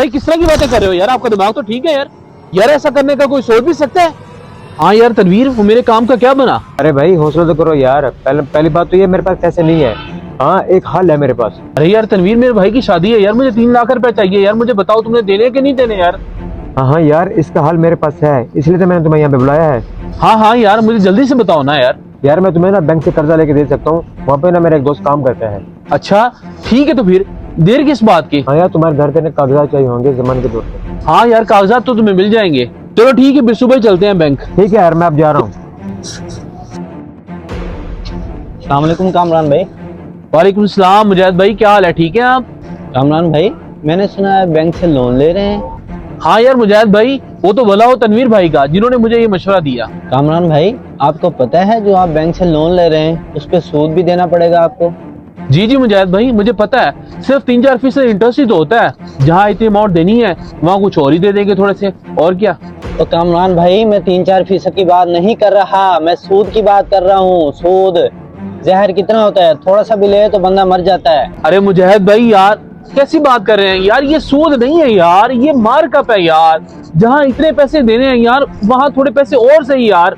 भाई किस तरह की बातें कर रहे हो यार, आपका दिमाग तो ठीक है यार। यार ऐसा करने का कोई सोच भी सकता है? हाँ यार तनवीर, वो मेरे काम का क्या बना? अरे भाई हौसला तो करो यार। पहली बात तो ये मेरे पास पैसे नहीं है। हाँ एक हल है मेरे पास। अरे यार तनवीर, मेरे भाई की शादी है यार, मुझे 3 लाख रुपए चाहिए यार। मुझे बताओ तुमने देने के नहीं देने यार? हाँ यार इसका हल मेरे पास है, इसलिए तो मैंने तुम्हें यहाँ पे बुलाया है। हाँ यार मुझे जल्दी से बताओ ना यार। यार मैं तुम्हें ना बैंक से कर्जा लेके दे सकता हूँ, वहाँ पे ना मेरा एक दोस्त काम करता है। अच्छा ठीक है, तो फिर देर किस बात की? हाँ यार तुम्हारे घर के ना कागजात चाहिए होंगे जमानत के तौर पे। हाँ यार कागजात तो तुम्हें मिल जाएंगे। चलो ठीक है, फिर सुबह ही चलते हैं बैंक। ठीक है यार मैं अब जा रहा हूँ। अस्सलाम वालेकुम कामरान भाई। वालेकुम सलाम मुजाहिद भाई, क्या हाल है? ठीक है आप? कामरान भाई मैंने सुना है बैंक से लोन ले रहे हैं। हाँ यार मुजाहिद भाई, वो तो भला हो तनवीर भाई का, जिन्होंने मुझे ये मशवरा दिया। कामरान भाई आपको पता है जो आप बैंक से लोन ले रहे हैं उस पे सूद भी देना पड़ेगा आपको। जी मुजाहिद भाई मुझे पता है, सिर्फ 3-4% इंटरेस्ट ही तो होता है। जहाँ इतनी अमाउंट देनी है वहाँ कुछ और ही दे देंगे थोड़े से, और क्या। तो कामरान भाई मैं 3-4% की बात नहीं कर रहा, मैं सूद की बात कर रहा हूँ। सूद जहर कितना होता है, थोड़ा सा भी ले तो बंदा मर जाता है। अरे मुजाहिद भाई यार कैसी बात कर रहे हैं यार, ये सूद नहीं है यार, ये मार्कअप है यार। जहाँ इतने पैसे देने हैं यार वहाँ थोड़े पैसे और सही यार।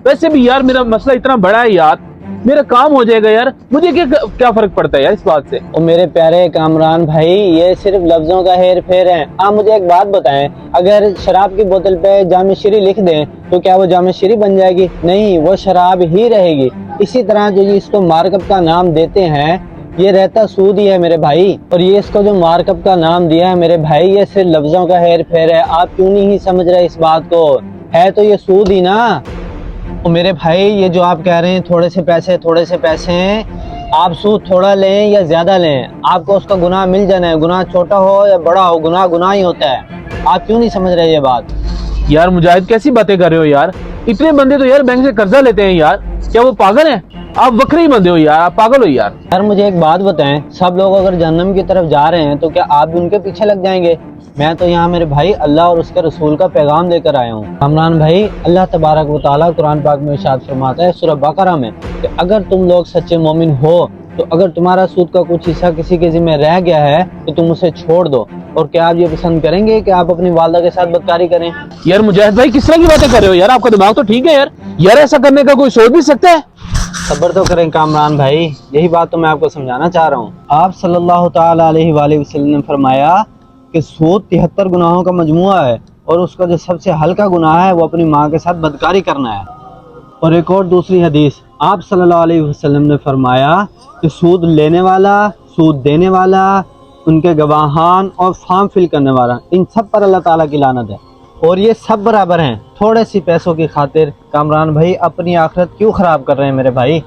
वैसे भी यार मेरा मसला इतना बड़ा है यार, मेरा काम हो जाएगा यार, मुझे क्या फर्क पड़ता है यार इस बात से। और मेरे प्यारे कामरान भाई ये सिर्फ लफ्जों का हेर फेर है। आप मुझे एक बात बताएं, अगर शराब की बोतल पे जामे शीरी लिख दें तो क्या वो जामे शीरी बन जाएगी? नहीं, वो शराब ही रहेगी। इसी तरह जो ये इसको मार्कअप का नाम देते हैं ये रहता सूद ही है मेरे भाई। और ये इसको जो मार्कअप का नाम दिया है मेरे भाई ये सिर्फ लफ्जों का हेर फेर है। आप क्यों नहीं समझ रहे इस बात को? है तो ये सूद ही ना। और मेरे भाई ये जो आप कह रहे हैं थोड़े से पैसे हैं, आप सूद थोड़ा लें या ज्यादा लें आपको उसका गुनाह मिल जाना है। गुनाह छोटा हो या बड़ा हो, गुनाह गुनाह ही होता है। आप क्यों नहीं समझ रहे ये बात? यार मुजाहिद कैसी बातें कर रहे हो यार, इतने बंदे तो यार बैंक से कर्जा लेते हैं यार, क्या वो पागल हैं? आप बकरे ही बंदे हो यार, आप पागल हो यार। यार मुझे एक बात बताएं, सब लोग अगर जहन्नम की तरफ जा रहे हैं तो क्या आप भी उनके पीछे लग जाएंगे? मैं तो यहाँ मेरे भाई अल्लाह और उसके रसूल का पैगाम लेकर आया हूँ। कामरान भाई अल्लाह तबारक व तआला कुरान पाक में इरशाद फरमाता है सूरह बकरा में कि अगर तुम लोग सच्चे मोमिन हो तो अगर तुम्हारा सूद का कुछ हिस्सा किसी के जिम्मे रह गया है तो तुम उसे छोड़ दो। और क्या आप ये पसंद करेंगे कि आप अपनी वालदा के साथ बदकारी करें? यार मुजाहिद भाई किस तरह की बातें कर रहे हो यार, आपका दिमाग तो ठीक है यार। यार ऐसा करने का कोई सोच भी सकता है? सब्र तो करें कामरान भाई, यही बात तो मैं आपको समझाना चाह रहा हूँ। आप सल्लल्लाहु ताला अलैहि वसल्लम ने फरमाया कि सूद 73 गुनाहों का मजमुआ है और उसका जो सबसे हल्का गुनाह है वो अपनी माँ के साथ बदकारी करना है। और एक और दूसरी हदीस आप सल्लल्लाहु अलैहि वसल्लम ने फरमाया कि सूद लेने वाला, सूद देने वाला, उनके गवाहान और फॉर्म फिल करने वाला, इन सब पर अल्लाह ताला की लानत है। और ये सब बराबर हैं। थोड़े सी पैसों की खातिर कामरान भाई अपनी आखिरत क्यों ख़राब कर रहे हैं मेरे भाई?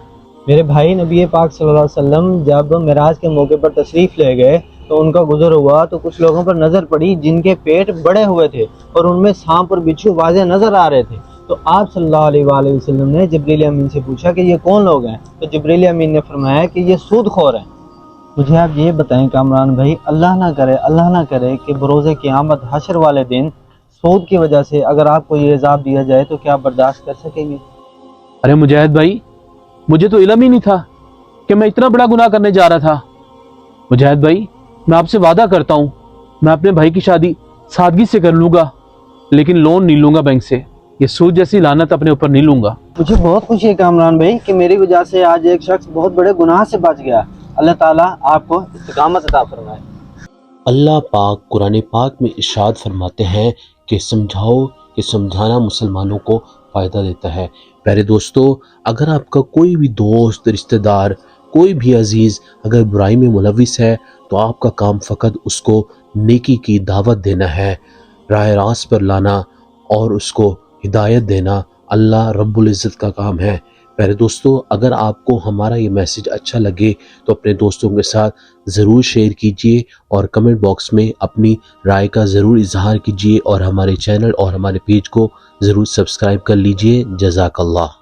मेरे भाई नबी पाक सल्लल्लाहु अलैहि वसल्लम जब मेराज के मौके पर तशरीफ़ ले गए तो उनका गुजर हुआ तो कुछ लोगों पर नज़र पड़ी जिनके पेट बड़े हुए थे और उनमें सांप और बिच्छू वाज़े नज़र आ रहे थे। तो आप सल्लल्लाहु अलैहि वसल्लम ने जिब्रील अमीन से पूछा कि ये कौन लोग हैं? तो जिब्रील अमीन ने फरमाया कि ये सूदखोर हैं। मुझे आप ये बताएं कामरान भाई, अल्लाह ना करे कि बरोज़े क़यामत हशर वाले दिन सूद की वजह से अगर आपको ये इज़ाब दिया जाए तो क्या आप बर्दाश्त कर सकेंगे? अरे मुजाहिद भाई मुझे तो इल्म ही नहीं था कि मैं इतना बड़ा गुनाह करने जा रहा था। मुजाहिद भाई मैं आपसे वादा करता हूँ मैं अपने भाई की शादी सादगी से कर लूँगा, लेकिन लोन नहीं लूँगा बैंक से। ये सूद जैसी लानत अपने ऊपर नहीं लूँगा। मुझे बहुत खुशी है कामरान भाई कि मेरी वजह से आज एक शख्स बहुत बड़े गुनाह से बच गया। अल्लाह ताला आपको इस्तिकामत अता फरमाए। अल्लाह पाक कुरान पाक में इरशाद फरमाते हैं कि समझाओ कि समझाना मुसलमानों को फ़ायदा देता है। प्यारे दोस्तों, अगर आपका कोई भी दोस्त, रिश्तेदार, कोई भी अजीज़ अगर बुराई में मुलविस है तो आपका काम फ़कत उसको नेकी की दावत देना है, राह रास्त पर लाना और उसको हिदायत देना अल्लाह रब्बुल इज़्ज़त का काम है। प्यारे दोस्तों, अगर आपको हमारा ये मैसेज अच्छा लगे तो अपने दोस्तों के साथ ज़रूर शेयर कीजिए और कमेंट बॉक्स में अपनी राय का ज़रूर इजहार कीजिए और हमारे चैनल और हमारे पेज को ज़रूर सब्सक्राइब कर लीजिए। जज़ाकल्लाह।